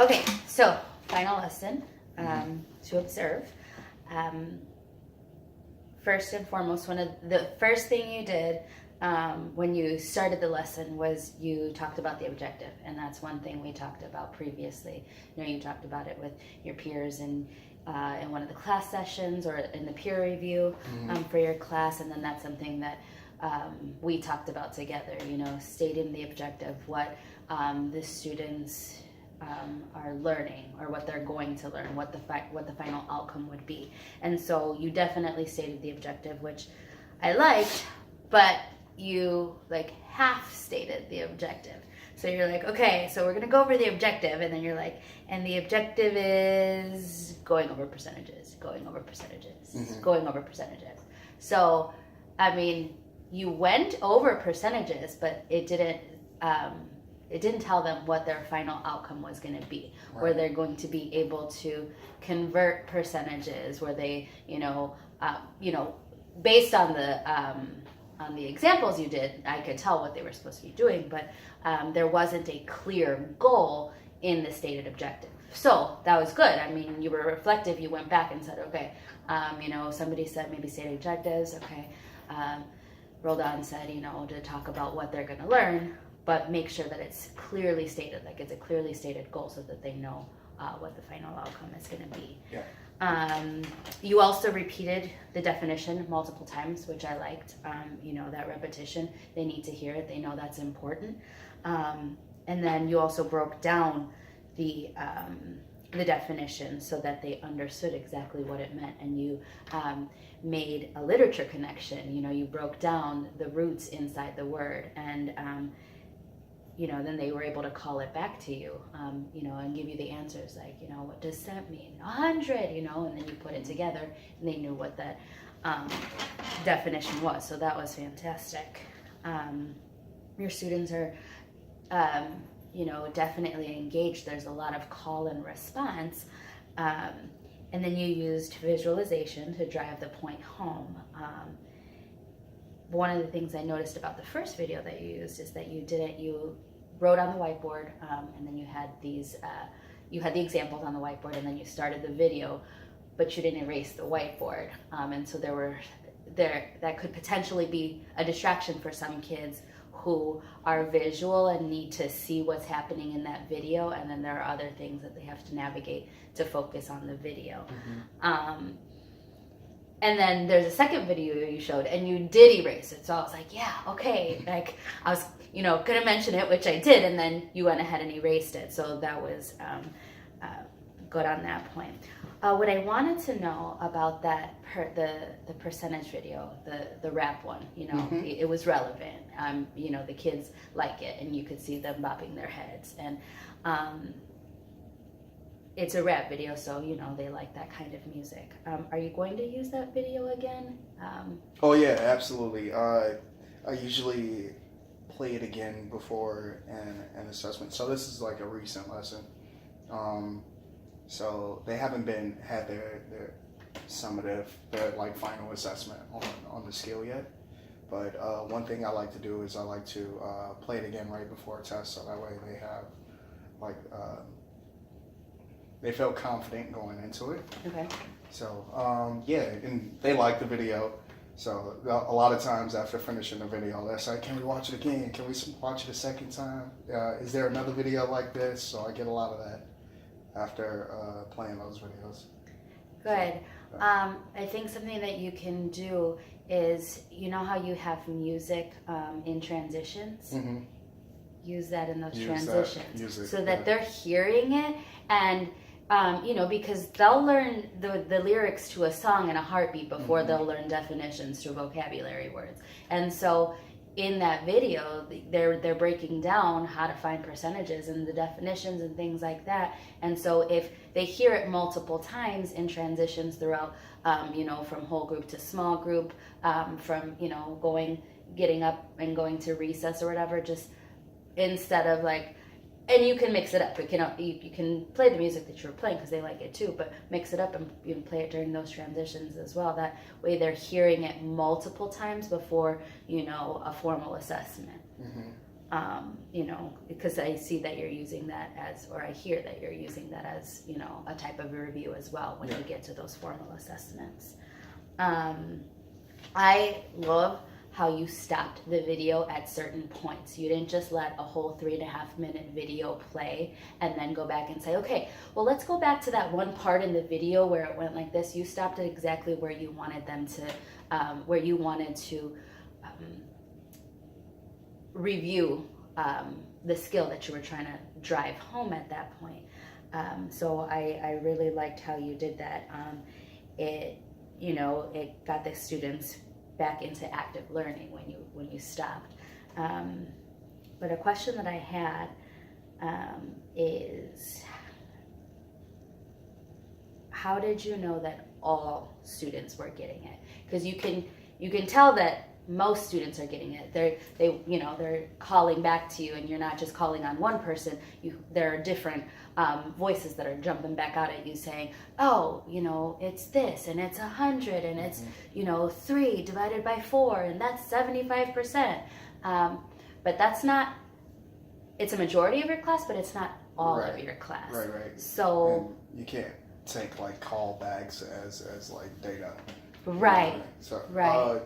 Okay, so final lesson to observe. First and foremost, one of the first thing you did when you started the lesson was you talked about the objective, and that's one thing we talked about previously. You know, you talked about it with your peers in one of the class sessions or in the peer review for your class, and then that's something that we talked about together. You know, stating the objective, what the students are learning or what they're going to learn, what the final outcome would be. And so you definitely stated the objective, which I liked, but you like half stated the objective. So you're like, okay, so we're gonna go over the objective, and then you're like, and the objective is going over percentages, going over percentages, going over percentages. So, I mean, you went over percentages, but it didn't tell them what their final outcome was going to be. Right. Where they're going to be able to convert percentages, where they, based on the examples you did, I could tell what they were supposed to be doing, but there wasn't a clear goal in the stated objective. So that was good. I mean, you were reflective. You went back and said, okay, somebody said maybe stated objectives. Okay, Roldan said, to talk about what they're going to learn, but make sure that it's clearly stated, like it's a clearly stated goal, so that they know what the final outcome is going to be. Yeah. You also repeated the definition multiple times, which I liked. That repetition, they need to hear it. They know that's important. And then you also broke down the definition so that they understood exactly what it meant, and you made a literature connection. You broke down the roots inside the word, and then they were able to call it back to you, and give you the answers, like, what does that mean? 100, and then you put it together, and they knew what that definition was. So that was fantastic. Your students are, definitely engaged. There's a lot of call and response. And then you used visualization to drive the point home. One of the things I noticed about the first video that you used is that you wrote on the whiteboard, and then you had the examples on the whiteboard, and then you started the video, but you didn't erase the whiteboard. And so that could potentially be a distraction for some kids who are visual and need to see what's happening in that video, and then there are other things that they have to navigate to focus on the video. And then there's a second video you showed, and you did erase it. So I was like, yeah, okay. Like, I was, gonna mention it, which I did, and then you went ahead and erased it. So that was good on that point. What I wanted to know about that, the percentage video, the rap one, it was relevant. The kids like it, and you could see them bopping their heads. And it's a rap video, so they like that kind of music. Are you going to use that video again? Oh yeah, absolutely. I usually play it again before an assessment. So this is like a recent lesson. So they haven't had their summative, their like final assessment on the skill yet. But one thing I like to do is I like to play it again right before a test, so that way they have they feel confident going into it. Okay. So and they like the video. So a lot of times after finishing the video, they're like, "Can we watch it again? Can we watch it a second time? Is there another video like this?" So I get a lot of that after playing those videos. Good. I think something that you can do is, how you have music in transitions? Mm-hmm. Use that in those transitions so that they're hearing it, and because they'll learn the lyrics to a song in a heartbeat before they'll learn definitions to vocabulary words. And so in that video, they're breaking down how to find percentages and the definitions and things like that. And so if they hear it multiple times in transitions throughout, from whole group to small group, from getting up and going to recess or whatever, just instead of like, and you can mix it up. You can play the music that you were playing because they like it too, but mix it up and play it during those transitions as well. That way they're hearing it multiple times before, a formal assessment. you know, because I see that you're using that as, or I hear that you're using that as, you know, a type of review as well when you get to those formal assessments. I love how you stopped the video at certain points. You didn't just let a whole 3.5-minute video play and then go back and say, okay, well, let's go back to that one part in the video where it went like this. You stopped it exactly where you wanted them to, where you wanted to review the skill that you were trying to drive home at that point. So I really liked how you did that. It, you know, it got the students back into active learning when you stopped. But a question that I had is, how did you know that all students were getting it? Because you can tell that most students are getting it. They're calling back to you, and you're not just calling on one person. There are different voices that are jumping back out at you saying, oh, you know, it's this, and it's 100, and it's, you know, 3 divided by 4, and that's 75%. But that's not, it's a majority of your class, but it's not all of your class. Right. So and you can't take like callbacks as like data. Right. So, right.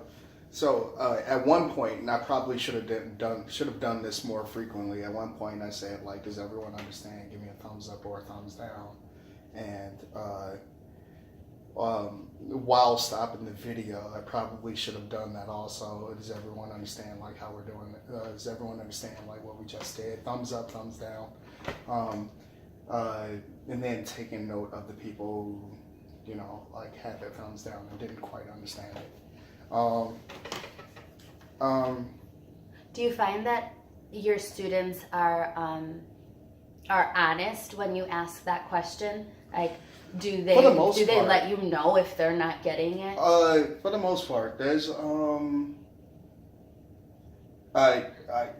At one point, and I probably should have done this more frequently. At one point, I said, like, does everyone understand? Give me a thumbs up or a thumbs down. And while stopping the video, I probably should have done that also. Does everyone understand like how we're doing it? Does everyone understand like what we just did? Thumbs up, thumbs down. And then taking note of the people who, you know, like had their thumbs down and didn't quite understand it. Do you find that your students are honest when you ask that question? Like, do they let you know if they're not getting it? For the most part, there's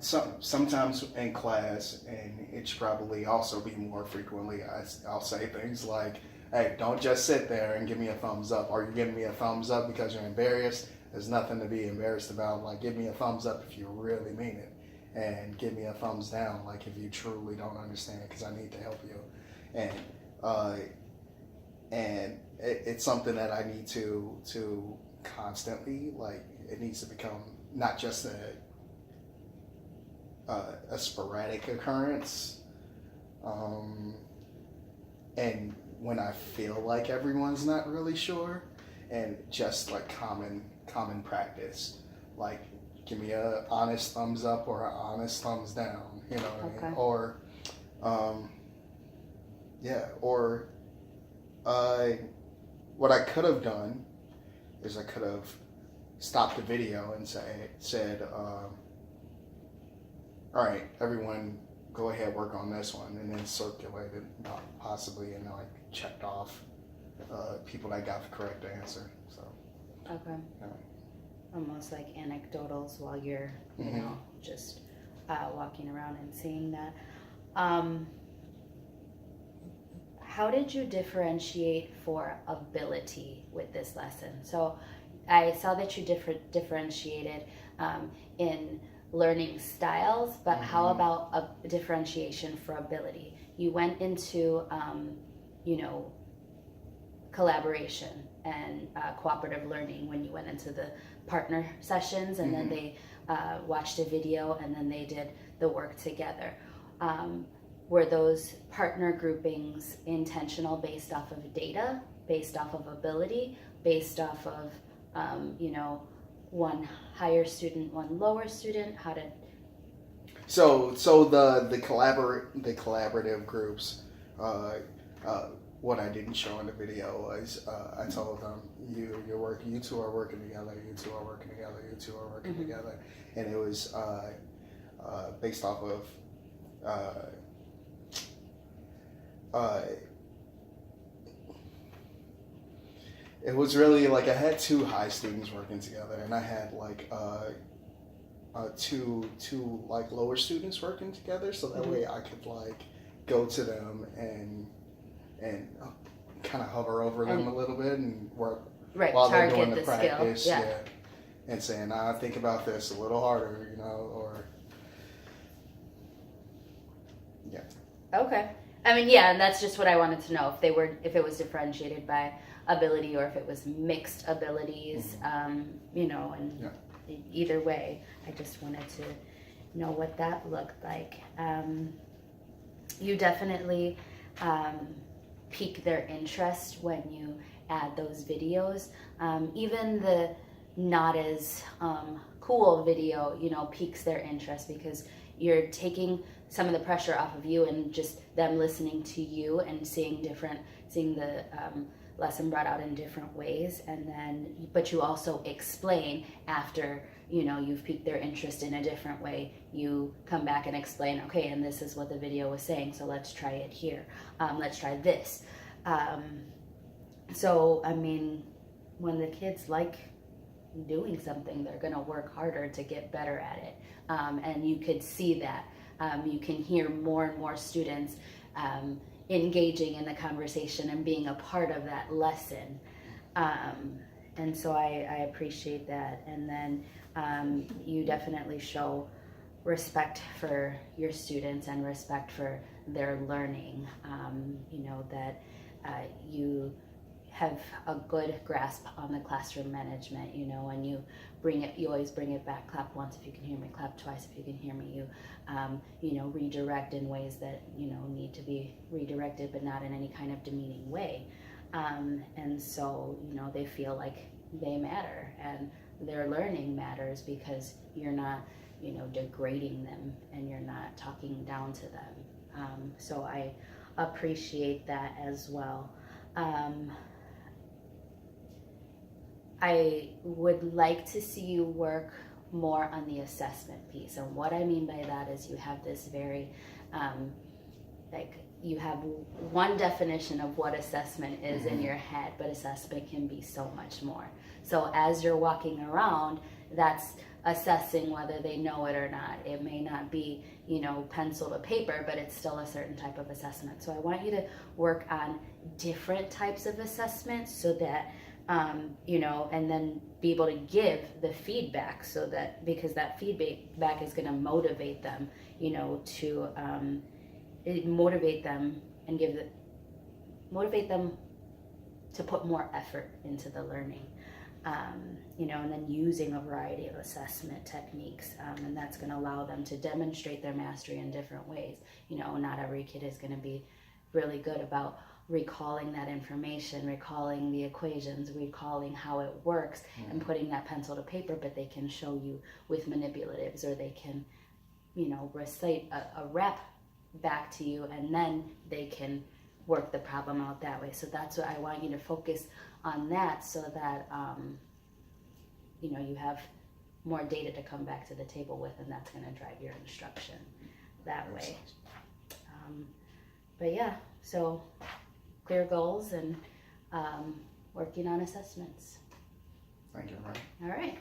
sometimes in class, and it should probably also be more frequently, I'll say things like, hey, don't just sit there and give me a thumbs up. Are you giving me a thumbs up because you're embarrassed? There's nothing to be embarrassed about. Like, give me a thumbs up if you really mean it, and give me a thumbs down like if you truly don't understand, because I need to help you. And it's something that I need to constantly, like, it needs to become not just a sporadic occurrence. And when I feel like everyone's not really sure, and just like common practice, like give me a honest thumbs up or an honest thumbs down, you know what I mean? Or what I could have done is I could have stopped the video and said, all right, everyone go ahead, work on this one, and then circulated possibly, and like checked off people that got the correct answer. So okay, yeah. Almost like anecdotals while you're you know, just walking around and seeing that. How did you differentiate for ability with this lesson? So I saw that you differentiated in learning styles, but how about a differentiation for ability? You went into, you know, collaboration and cooperative learning when you went into the partner sessions, and then they watched a video, and then they did the work together. Were those partner groupings intentional, based off of data, based off of ability, based off of, you know, one higher student, one lower student? How did? So the collaborative groups. What I didn't show in the video was I told them you two are working together, you two are working together, you two are working together, and it was based off of. It was really like I had 2 high students working together, and I had like two like lower students working together, so that way I could like go to them and kind of hover over them a little bit and work while they're doing the practice, and saying, think about this a little harder, you know, Yeah. Okay. I mean, yeah, and that's just what I wanted to know, if it was differentiated by ability or if it was mixed abilities, you know, and either way, I just wanted to know what that looked like. You definitely pique their interest when you add those videos. Even the not as cool video, you know, piques their interest because you're taking some of the pressure off of you and just them listening to you and seeing the lesson brought out in different ways. And then, but you also explain after, you know, you've piqued their interest in a different way. You come back and explain, okay, and this is what the video was saying, so let's try it here. Let's try this. So, I mean, when the kids like doing something, they're going to work harder to get better at it. And you could see that. You can hear more and more students engaging in the conversation and being a part of that lesson. And so I appreciate that. And then you definitely show respect for your students and respect for their learning. You know, that you have a good grasp on the classroom management, you know, and you always bring it back, clap once if you can hear me, clap twice if you can hear me, you know, redirect in ways that, you know, need to be redirected, but not in any kind of demeaning way. And so, you know, they feel like they matter and their learning matters because you're not, you know, degrading them and you're not talking down to them. So I appreciate that as well. I would like to see you work more on the assessment piece. And what I mean by that is you have this very, you have one definition of what assessment is in your head, but assessment can be so much more. So as you're walking around, that's assessing whether they know it or not. It may not be, you know, pencil to paper, but it's still a certain type of assessment. So I want you to work on different types of assessments so that you know, and then be able to give the feedback so that, because that feedback is going to motivate them, you know, to motivate them to put more effort into the learning, you know, and then using a variety of assessment techniques, and that's going to allow them to demonstrate their mastery in different ways. You know, not every kid is going to be really good about recalling that information, recalling the equations, recalling how it works, and putting that pencil to paper, but they can show you with manipulatives, or they can, you know, recite a rep back to you, and then they can work the problem out that way. So that's what I want you to focus on, that so that, you know, you have more data to come back to the table with, and that's going to drive your instruction that way. But yeah, so clear goals and working on assessments. Thank you, Ryan. All right.